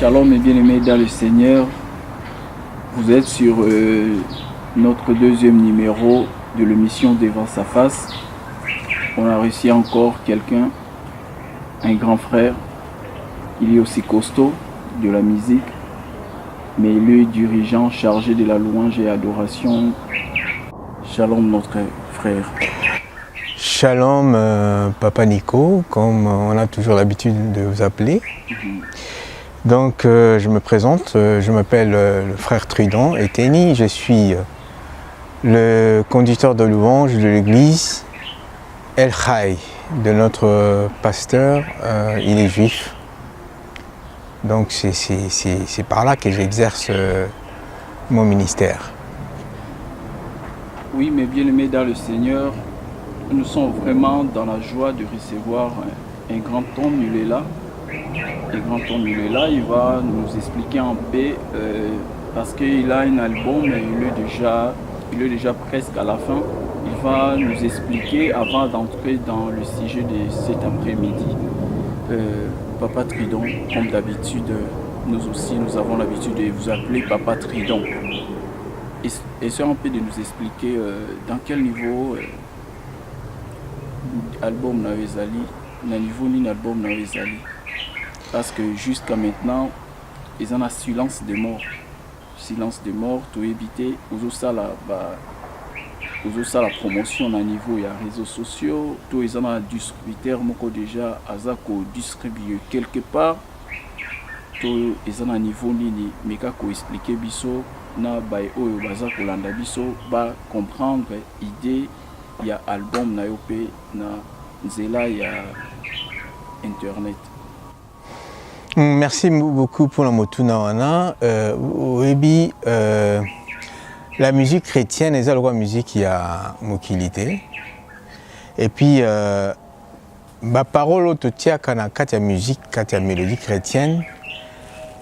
Shalom et bien-aimés dans le Seigneur, vous êtes sur notre deuxième numéro de l'émission Devant sa face. On a réussi encore quelqu'un, un grand frère. Il est aussi costaud de la musique, mais il est dirigeant chargé de la louange et adoration. Shalom notre frère. Shalom Papa Nico, comme on a toujours l'habitude de vous appeler. Donc je me présente, je m'appelle le frère Tridon Eteni, je suis le conducteur de louange de l'église El Chai de notre pasteur, il est juif. Donc c'est par là que j'exerce mon ministère. Oui, mais bien aimés dans le Seigneur, nous sommes vraiment dans la joie de recevoir un grand homme, il est là. Un grand homme, il est là, il va nous expliquer en paix parce qu'il a un album et il est déjà presque à la fin. Il va nous expliquer avant d'entrer dans le sujet de cet après-midi. Papa Tridon, comme d'habitude, nous aussi, nous avons l'habitude de vous appeler Papa Tridon. Essayez un peu de nous expliquer dans quel niveau album Nawezali, dans niveau ni album Nawezali. Parce que jusqu'à maintenant, ils ont un silence des morts. Silence des morts, tout éviter. Aux la promotion à niveau des réseaux sociaux, tout ils ont un distributeur déjà azako distribué quelque part. Tout ils ont un niveau nini meka ko expliquer biso na bay oyo bazako landa biso ba comprendre idée ya album na yope na nzela ya internet. Merci beaucoup pour la motuna. La musique chrétienne est la musique qui a mokilité. Et puis, ma parole te tient quand il y a musique, quand il y a mélodie chrétienne.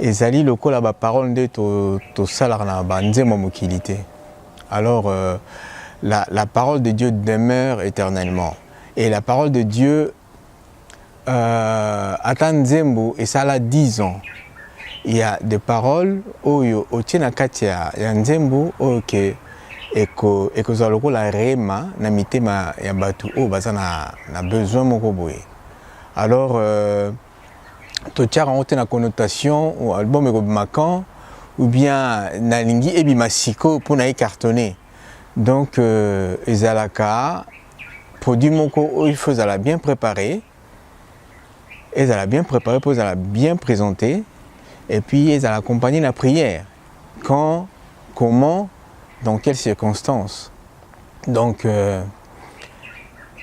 Et zali le la parole de to salarna banzemo mokilité. Alors, la parole de Dieu demeure éternellement. Et la parole de Dieu Atan Nzembo et ça a 10 ans. Il y a des paroles où il y a Katia, il y a Nzembo ok et que ça le la rema na mitema ya batu o baza na besoin moko boye. Alors to tia en na connotation ou album ko makan ou bien na lingi ebi masiko pour na cartonner. Donc ezalaka produit moko il faut la bien préparer. Elle a bien préparé, elle a bien présenté, et puis elle a accompagné la prière. Quand, comment, dans quelles circonstances. Donc,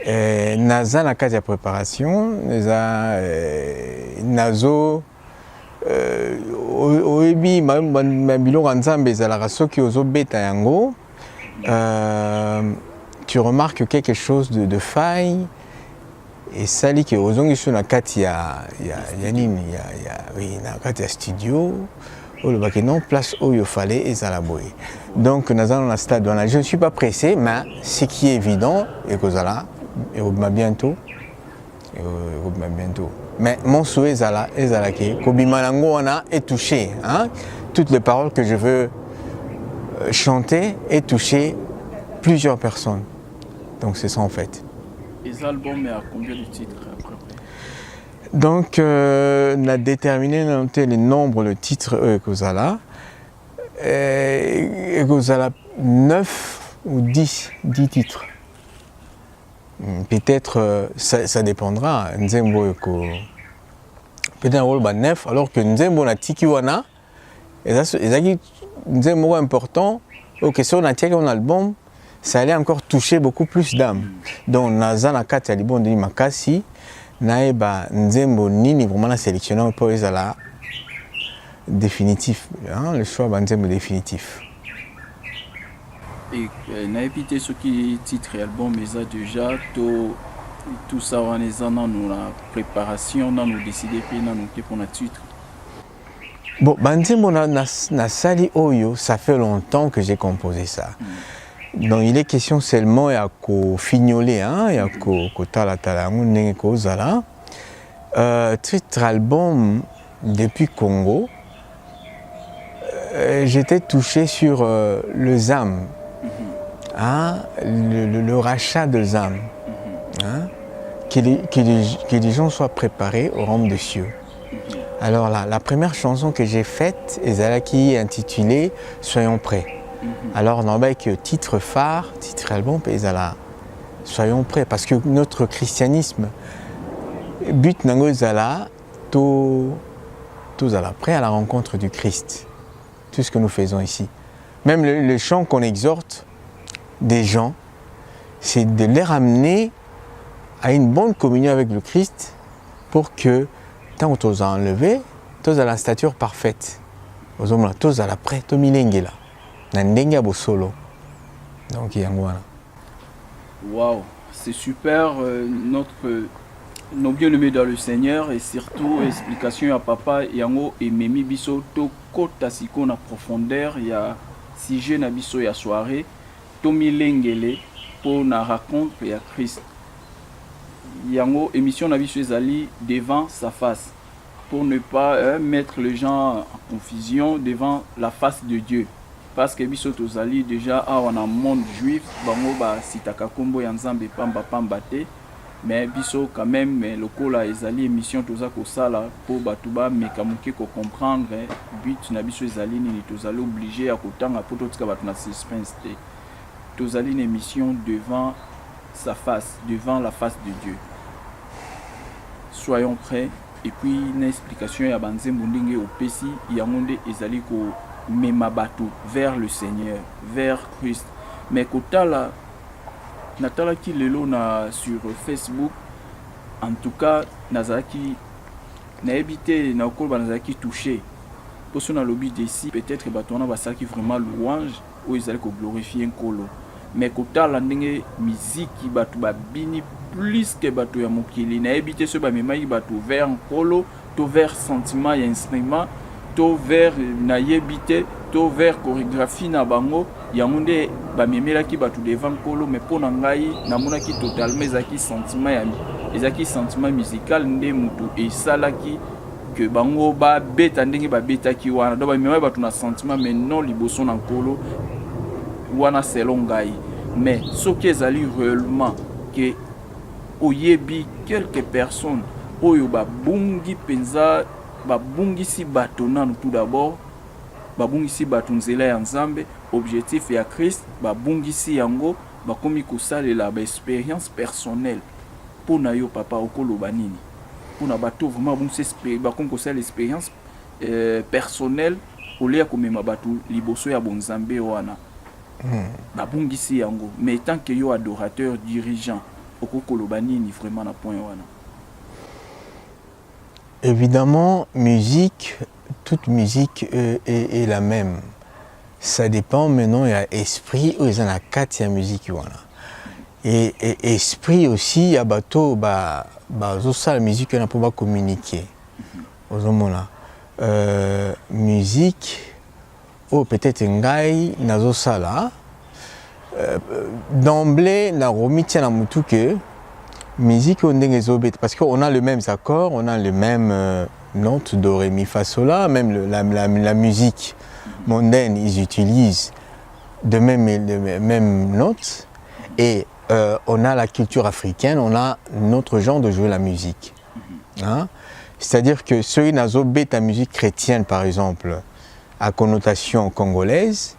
Naza na cas de préparation, Nazo, Oebi, Mabilo Ranzambe, Zalaraso qui oso beta yango, tu remarques quelque chose de faille. Et ça dit que aux ongles sur la carte il y a studio où le bac non place où il fallait et ça la boue. Donc nous allons à stade je ne suis pas pressé mais ce qui est évident et que ça là et bientôt mais mon souhait est là que Kobimalango est touché hein? Toutes les paroles que je veux chanter et toucher plusieurs personnes. Donc c'est ça en fait. Les albums à combien de titres après? Donc, on a déterminé le nombre de titres que vous avez. Et vous avez 9 ou 10 titres. Peut-être, ça dépendra. Peut-être 9, alors que Nzembo na Tikiwana, et ça, Nzembo important, que si on a tiré un album, ça allait encore toucher beaucoup plus d'âmes. Donc, Naza na kati ya libon de makasi, naeba Nzembo nini vraiment la sélectionner pour les ala définitif, hein, le choix de Nzembo définitif. Et naebité ce qui titre album mais déjà tout ça on est dans la préparation, dans nous décider puis dans nous pour notre titre. Bon, Nzembo na sali oyo, ça fait longtemps que j'ai composé ça. Donc il est question seulement à fignoler, hein, à titre album depuis Congo, j'étais touché sur le ZAM, hein, le rachat de ZAM, hein, que les gens soient préparés au royaume des cieux. Alors là, la première chanson que j'ai faite est intitulée Soyons prêts. Alors, on a que titre phare, titre album, Soyons prêts, parce que notre christianisme, but nango ezala, tous prêts à la rencontre du Christ. Tout ce que nous faisons ici. Même le chant qu'on exhorte des gens, c'est de les ramener à une bonne communion avec le Christ pour que, tant que tu as enlevé, tu as la stature parfaite. Tu as la prêt, tu as milengela. Nandenga bo solo. Donc, il y a un Waouh, c'est super. Nos bien-aimés dans le Seigneur et surtout explication à papa yango et memi biso to kota siko na profondeur ya sujet na biso ya soirée to milengele pour na rencontre ya Christ. Yango émission na biso ezali devant sa face pour ne pas mettre les gens en confusion devant la face de Dieu. Parce que biso tozali déjà awa na monde juif bango ba sitaka kombo ya nzambe pamba pamba te. Mais biso quand même lokola ezali émission toza kosala pour batuba mekamuke ko comprendre but na biso ezali nini tozali obligé à kotanga pour totika batu na suspense te. Tozali une émission devant sa face, devant la face de Dieu. Soyons prêts et puis une explication ya banzembo ndenge opesi yango nde ezali ko mema batu vers le Seigneur, vers Christ. Mais kotala natalaki lelo na sur Facebook, en tout cas nazaki na évité na okolba nazaki touché pour son lobby d'ici peut-être batona basaki vraiment louange ou ils allaient ko glorifier nkolo. Mais kotala ndenge musique batu babini plus que batu ya mokili na évité ce ba memaki batu vers nkolo to vers sentiment et instrument to vers na yebité to vers chorégraphie na bango yango nde bamemelaki batu devant nkolo mais mpo na ngai namonaki totalement ezaki sentiment musical nde mutu esalaki que bango babeta ndenge babetaki wana donc bamemaki batu na sentiment mais non liboso na nkolo wana selon ngai. Mais soki ezali réellement que oyebi quelques personnes oyo babungi penza babungisi bato nanu tout d'abord babungisi bato nzela ya nzambe objectif ya Christ babungisi yango bakomi kosalela ba expérience personnelle pona yo papa okoloba nini pona bato vraiment bungisi bakomi kosala expérience personnelle olia komema bato liboso ya bonzambe wana babungisi yango mais tant que yo adorateur dirigeant okoloba nini vraiment na point wana. Évidemment, musique, toute musique est la même. Ça dépend maintenant, il y a esprit ou il y a quatre musique. Voilà. Et esprit aussi, il y a bateau, la musique, on a pas communiquer. Musique, ou peut-être un gars, nazo sala. D'emblée, na romitia na mutu que musique parce qu'on a les mêmes accords, on a les mêmes notes do ré mi fa sol la, même la musique mondaine ils utilisent de même notes et on a la culture africaine, on a notre genre de jouer la musique. Hein? C'est-à-dire que ceux qui ont la musique chrétienne par exemple à connotation congolaise,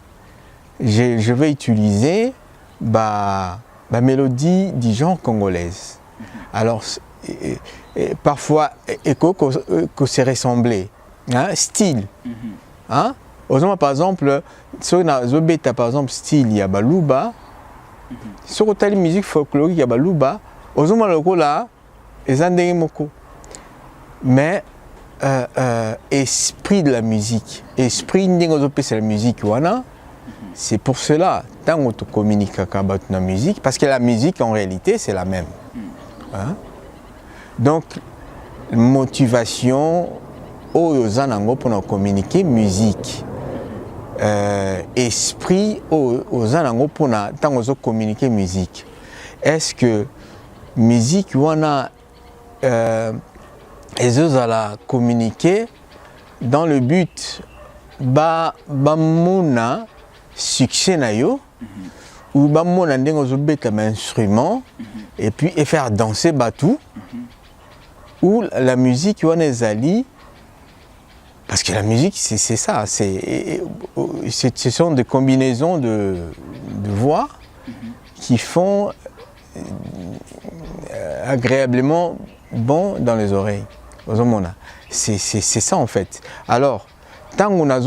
je vais utiliser la mélodie du genre congolaise. Alors, parfois, que c'est ressemblé. Hein? Style. Hein? Par exemple, si on a par exemple style, il y a Baluba. Si on a la musique folklorique, il y a Baluba. Mais esprit de la musique, esprit de la musique, c'est pour cela, tant qu'on communique avec la musique, parce que la musique en réalité c'est la même. Hein? Donc, motivation, pour communiquer musique. Esprit, pour communiquer musique. Est-ce que musique, on a communiquer dans le but bamona succès na yo ou bamona ndenge ozobeta ma instrument et puis et faire danser batou ou la musique wana ezali parce que la musique c'est ça, ce sont des combinaisons de voix qui font agréablement bon dans les oreilles. C'est ça en fait. Alors, tant qu'on a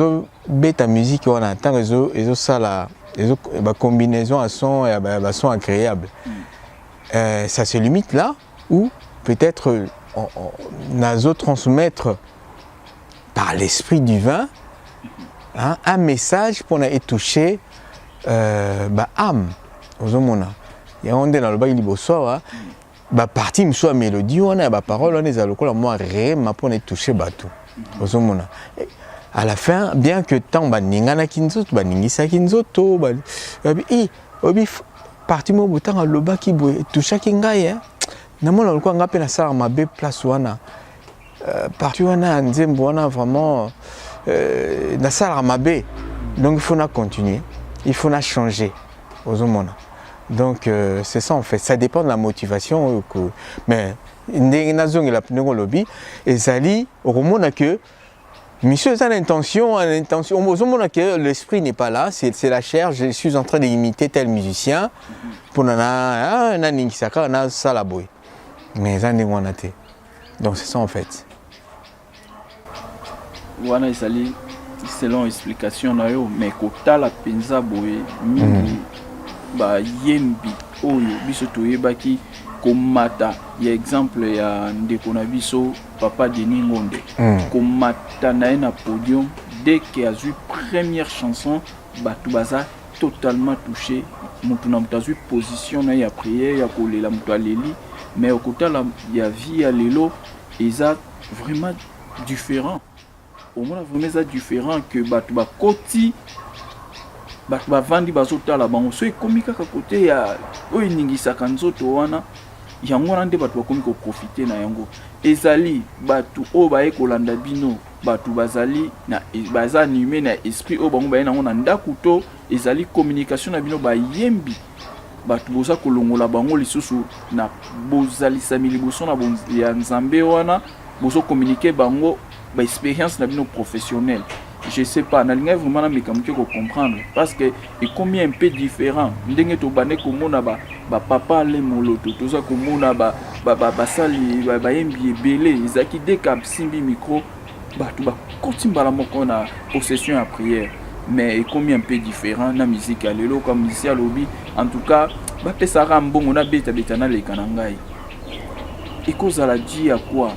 bête musique, on a tant que ça la combinaison à son et à son agréable. Ça se limite là où peut-être on a transmettre par l'esprit divin un message pour être touché âme. Il y a un dans le bas il ba partie me soit mélodie on a ba parole on est à lokola moi réellement pour être touché bateau ozomona à la fin bien que tant ba ningana kinzoto ba ningisa kinzoto ba obi partie mo butanga loba ki boye toucha kingai na mona lokola ngape na sala mabe place wana partie wana nzembo wana vraiment na sala mabe donc il faut na continuer il faut na changer ozomona. Donc c'est ça en fait, ça dépend de la motivation. Mais Nazong et la pneumologie, et Zali, au moment que monsieur a l'intention, au moment que l'esprit n'est pas là, c'est la chair, je suis en train d'imiter tel musicien, pour nana, naningisaka, na salaboy. Mais ça n'est pas. Donc c'est ça en fait. Wana Zali, selon l'explication, mais kota la penza boy, ba yembi oyo biso toyebaki komata ya exemple ya ndeko na biso papa Denis Ngonde komata na na podium dès qu'il a eu première chanson batu baza totalement touché mutu na mutazu position na ya prière ya kolela mutu aleli mais au côté la ya vie ya lelo eza vraiment différent au moins vraiment ça différent que batu ba koti batu bavandi bazotala bango so ekomi kaka kote ya oyo eningisaka nzoto wana yango wana nde batu bakomi koprofite na yango ezali batu oyo baye kolanda bino batu bazali na baza animé na esprit oyo bango baye nango na ndako to ezali communication na bino bayembi batu boza kolongola bango lisusu na bozalisami liboso na ya nzambe wana bozo communiquer bango ba expérience na bino professionnelle. Je sais pas, na linga vraiment na mécanique ko comprendre parce que et combien un peu différent ndenge to bane ko mona ba papa le moloto toza ko mona ba sali ba yembi belé izaki de cap simbi micro ba to ba kotimbala moko na possession à prière mais et combien un peu différent na musique à lelo comme ici à lobby en tout cas ba pesara mbongo na beta na le kanangai et cause à la dit à quoi.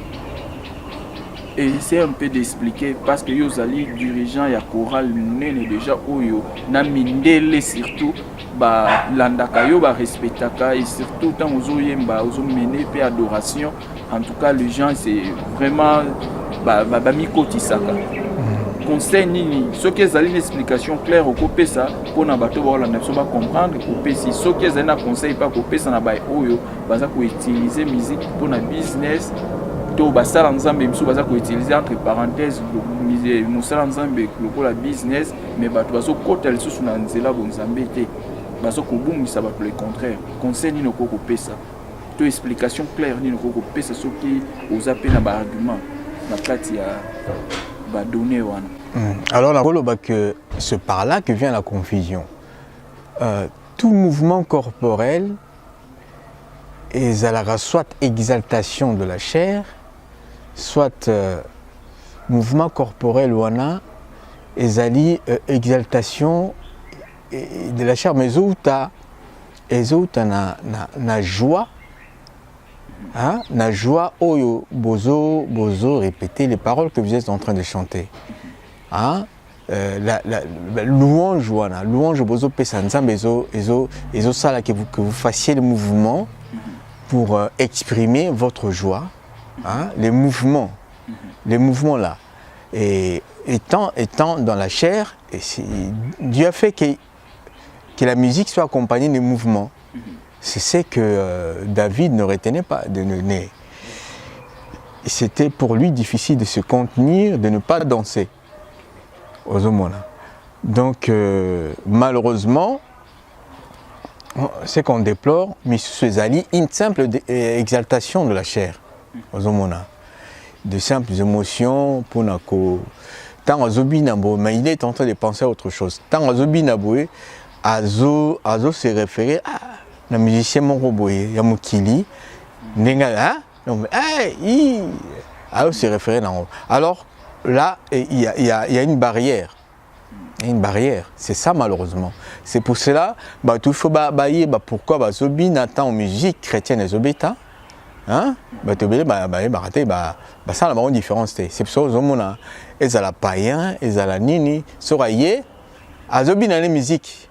Et c'est un peu d'expliquer parce que Yozali dirigeant ya choral nene déjà oyo na mindele surtout ba landaka yo ba respectaka et surtout tant ozo yemba ozo mener pe adoration en tout cas les gens c'est vraiment ba mikoti saka conseil nini ce que ezali une explication claire au kopé ça pour na bato ba la so ba comprendre kopé si ce que ezali na conseil pas kopé ça na ba oyo baza ko utiliser musique pour na business to basala nzambe miso baza ko utiliser entre parenthèses le musala nzambe lokola business mais bato bazo kota lisusu na nzela bo nzambe te bazo ko bungisa bato le contraire conseil ni noko ko pesa to explication claire ni noko ko pesa soki ozape na ba argument na kati ya ba donner wana. Alors la koloba que c'est par là que vient la confusion. Tout mouvement corporel et à la soit exaltation de la chair, soit mouvement corporel wana, et exaltation de la chair, mais où ta na joie, hein, na joie oyo bozo répéter les paroles que vous êtes en train de chanter, hein. La louange wana, louange bozo pesa nzambe ezo sala que vous fassiez le mouvement pour exprimer votre joie, hein, les mouvements là. Et étant dans la chair, et Dieu a fait que la musique soit accompagnée des mouvements. C'est ce que David ne retenait pas. C'était pour lui difficile de se contenir, de ne pas danser. ozomona. Donc malheureusement, ce qu'on déplore, mais c'est une simple exaltation de la chair, ozomona, de simples émotions pour nako. Tant azobi nabo, mais il est en train de penser à autre chose. Tant azobi nabo, azo se référer à la musicien mon roboye, yamukili, nenga hein, non mais hey, azo se référer dans. Alors là, il y a une barrière. Il y a une barrière, c'est ça malheureusement. C'est pour cela, bah tout faut bailler, bah pourquoi bah zobi n'attend en musique chrétienne et zobeta, hein, bah tu veux bah rater bah ça la bonne différence c'est pour ça zomona, ils la païen, ils la nini, soraye, azobi dans les musiques,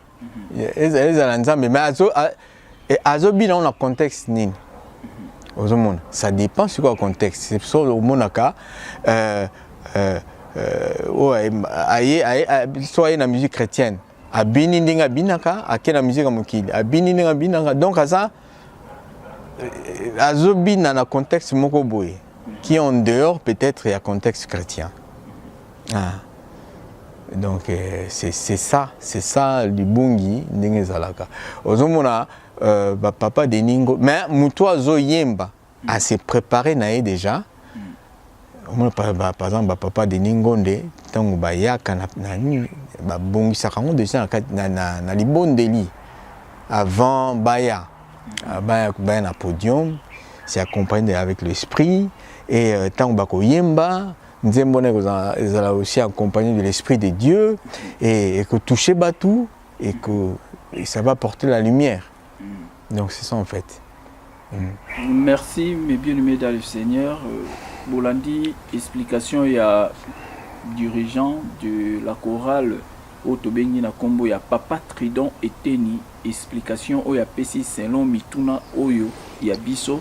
ils la nzambe, mais azobi dans le contexte nini, zomona, ça dépend sur quoi contexte. C'est pour ça zomonaka soit la musique chrétienne a bini ndinga binaka a la musique mokili a bini ndinga binaka donc ça azobi dans le contexte moko boye qui en dehors peut-être il y a contexte chrétien. Donc c'est ça du bungi ndenge zalaka ozomona papa de ningo mais muto azo yemba a se préparer naé déjà. Par exemple, papa de Ningonde, tant que bayaka na bongisaka ngo déjà na libondeli avant baya na podium, c'est accompagné avec l'esprit et tant que bako yemba, nzembo na ezala aussi accompagné de l'esprit de Dieu et que toucher batou et que ça va porter la lumière. Donc c'est ça en fait. Merci mes bien-aimés dans le Seigneur. Bolandi, explication, il y a dirigeant de la chorale Otobengi na Kombo, il y a Papa Tridon et Teni, explication, il y a Pessi Selon Mituna Oyo, il y a Bisso,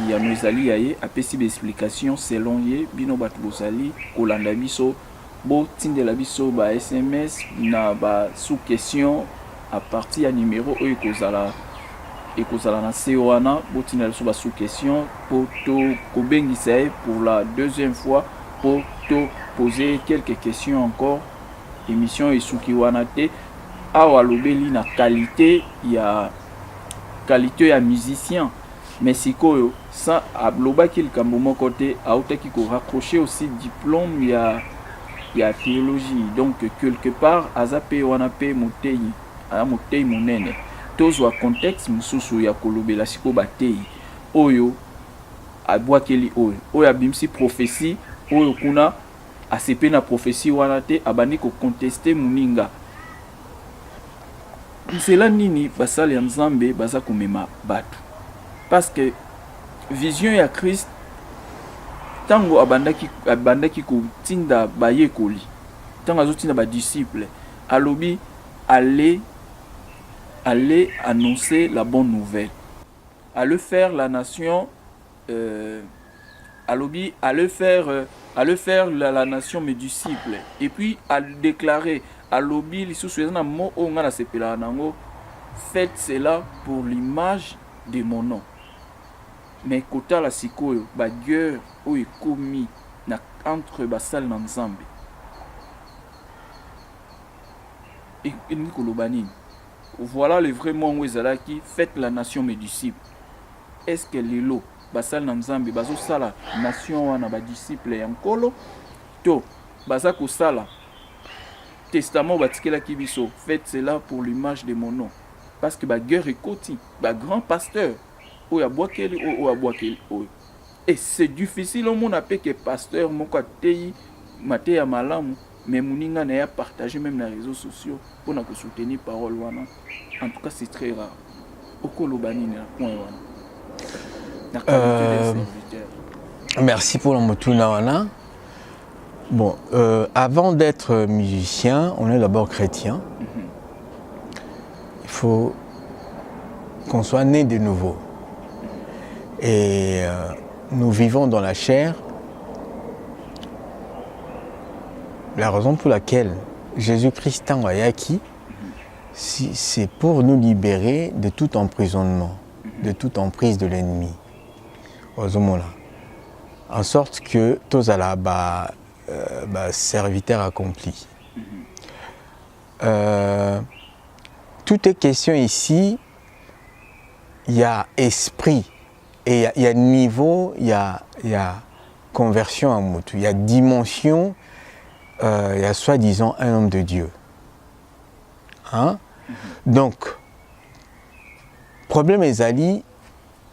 il y a Nozali Yaye, a Pessi explication, selon Ye, Bino Batbosali, Kolanda Bisso, Bo Tinde la Bisso, ba SMS, na ba sous question, à partir à numéro Oyo Kozala. Et que ça na sewana botina la sous question pour te kobengisa pour la deuxième fois pour te poser quelques questions encore émission esuki wana te awa lobeli na qualité ya musicien mais sikoyo ça abloba qu'il kambo côté autaki ko raccrocher aussi diplôme ya théologie donc quelque part azape wana pe motei monene tozwa contexte mususu ya kolobela siko batei oyo abwakeli oyo abimsi prophétie oyo kuna asepe na prophétie wana te abandi ko contester muninga cela nini basali ya Nzambe baza komema batu parce que vision ya Christ tango abandaki ko tinda bayekoli tango azotinda ba disciple alobi aller annoncer la bonne nouvelle, aller faire la nation, aller faire la nation mes disciples, et puis à déclarer, à lobby, les sous-soignants, mo on a se pela nango, faites cela pour l'image de mon nom. Mais kota la sikoyo, ba guerre ou ekomi na entre basal na Nzambe. Et nikolobani. Voilà le vrai mot qui fait la nation mes disciples. Est-ce que les lots, basal namzambi, baso sala, nation wana ba disciples et nkolo, to, basako sala, testament batikela kibiso, faites cela pour l'image de mon nom. Parce que ba guerre est koti, ba grand pasteur, ou ya boakeli, ou ya boakeli, ou. Et c'est difficile au monde à paix que pasteur, mon côté, maté ya malamu, mais Mouninga n'a pas partagé même les réseaux sociaux pour nous soutenir parole wana. En tout cas, c'est très rare. Okolobani na point wana. Merci pour le motuna wana. Bon, avant d'être musicien, on est d'abord chrétien. Il faut qu'on soit né de nouveau. Et nous vivons dans la chair. La raison pour laquelle Jésus-Christ Tangayaki, c'est pour nous libérer de tout emprisonnement, de toute emprise de l'ennemi. En sorte que tous à la serviteur accompli. Tout est question ici, il y a esprit, et il y a niveau, il y a conversion en Moutou, il y a dimension, il y a soi-disant un homme de Dieu. Hein? Donc, problème Ezali,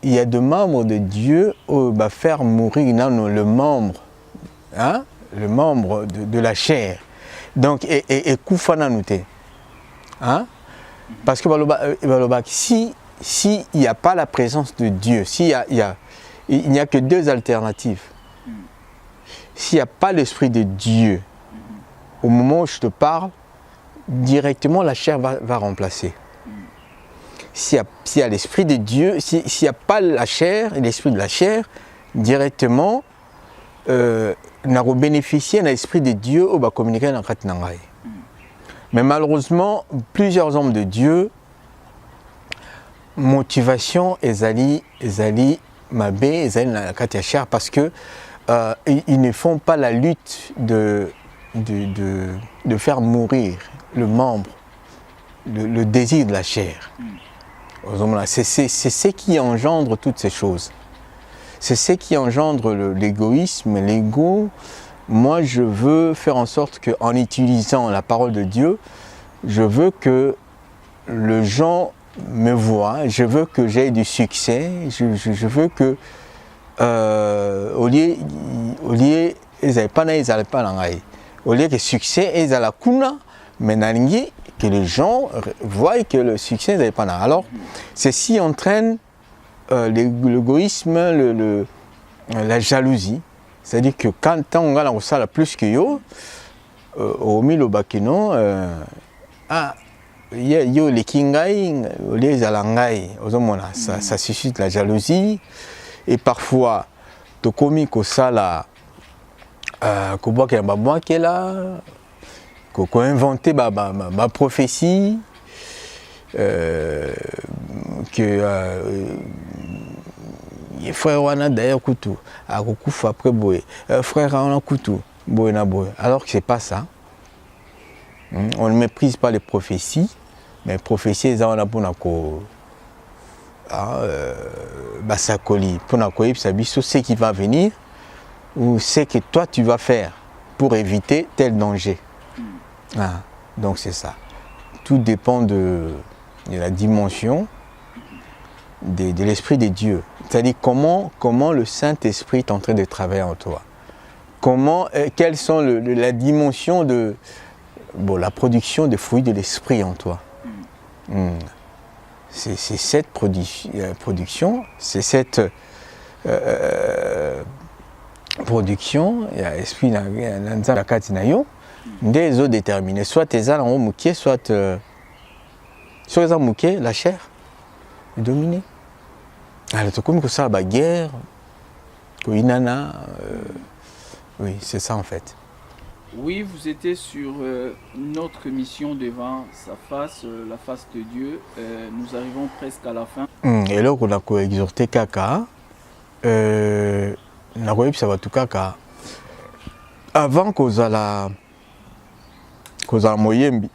il y a des membres de Dieu qui va faire mourir le membre, hein? Le membre de la chair. Donc, et Koufana Nouté. Hein? Parce que si il n'y a pas la présence de Dieu, il n'y a que deux alternatives. S'il n'y a pas l'Esprit de Dieu, au moment où je te parle, directement la chair va remplacer. S'il y a l'Esprit de Dieu, s'il n'y a pas la chair, l'Esprit de la chair, directement, on a bénéficié de l'Esprit de Dieu au va communiquer dans le Nangai. Mais malheureusement, plusieurs hommes de Dieu, motivation, ezali mabe, ezali na kati ya chair, parce que ils ne font pas la lutte de faire mourir le membre, le désir de la chair. C'est ce qui engendre toutes ces choses. C'est ce qui engendre l'égoïsme, l'ego. Moi, je veux faire en sorte qu'en utilisant la parole de Dieu, je veux que les gens me voient, je veux que j'ai du succès, je veux que au lieu ils n'allaient pas au lieu que succès ils allaient kuna, mais que les gens voient que le succès ils n'allaient pas. Alors, ceci entraîne l'égoïsme, la jalousie. C'est-à-dire que quand on a ça plus que yo, au milieu bakino, yo les kingai, les alangai, ça suscite la jalousie. Et parfois, tu commis que ça là, que bois qu'il y a babouin qui est là, qu'on inventé ma prophétie, que frère wana d'ailleurs coutou a kufa après boy frère wana coutou boy na boy, alors que c'est pas ça. On ne méprise pas les prophéties, mais prophéties ça on a pour nako basakoli pour nako ibiso ce qui va venir ou ce que toi tu vas faire pour éviter tel danger. Donc c'est ça, tout dépend de la dimension de l'Esprit de Dieu. C'est-à-dire comment le Saint-Esprit est en train de travailler en toi. Quelles sont la dimension de la production des fruits de l'Esprit en toi. C'est cette production, c'est cette production, il y a l'Esprit dans la katinayo, des eaux déterminées. Soit tes âles en haut mouké, soit les âles mouké, la chair est dominée. Alors, c'est comme ça, la guerre, inana, oui, c'est ça en fait. Oui, vous étiez sur notre mission devant sa face, la face de Dieu. Nous arrivons presque à la fin. Et là, on a exhorté Kaka. On a ça va tout Kaka. Avant qu'on a la moyenne,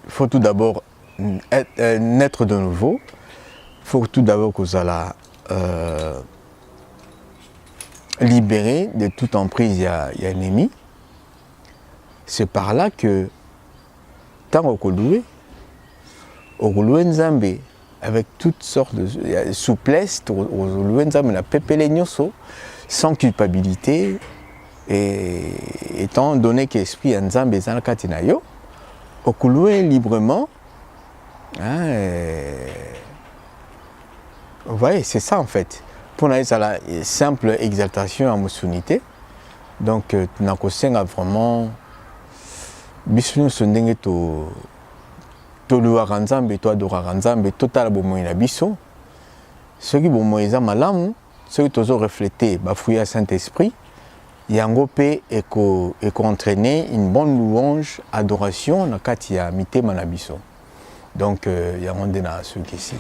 il faut tout d'abord naître de nouveau. Il faut tout d'abord qu'on soit libéré de toute emprise, il y a ennemi. C'est par là que, tant qu'on loué Nzambe, avec toutes sortes de souplesse, on loué Nzambe la pépélé nyoso, sans culpabilité, et étant donné que l'esprit Nzambe est dans le katinayo, on loué librement. Vous voyez, c'est ça en fait. Pour nous, c'est la simple exaltation à Moussounité. Donc, nous avons vraiment. Bisous, sondenge to louar Nzambe, to adorer Nzambe, total bomoy na biso. Ceux qui bomoy za malamu, ceux qui tozo refléter, bafouiller à Saint-Esprit, yango pe eko entraîner une bonne louange, adoration na kati ya mitema na biso. Donc, yango ndena ceux qui ici.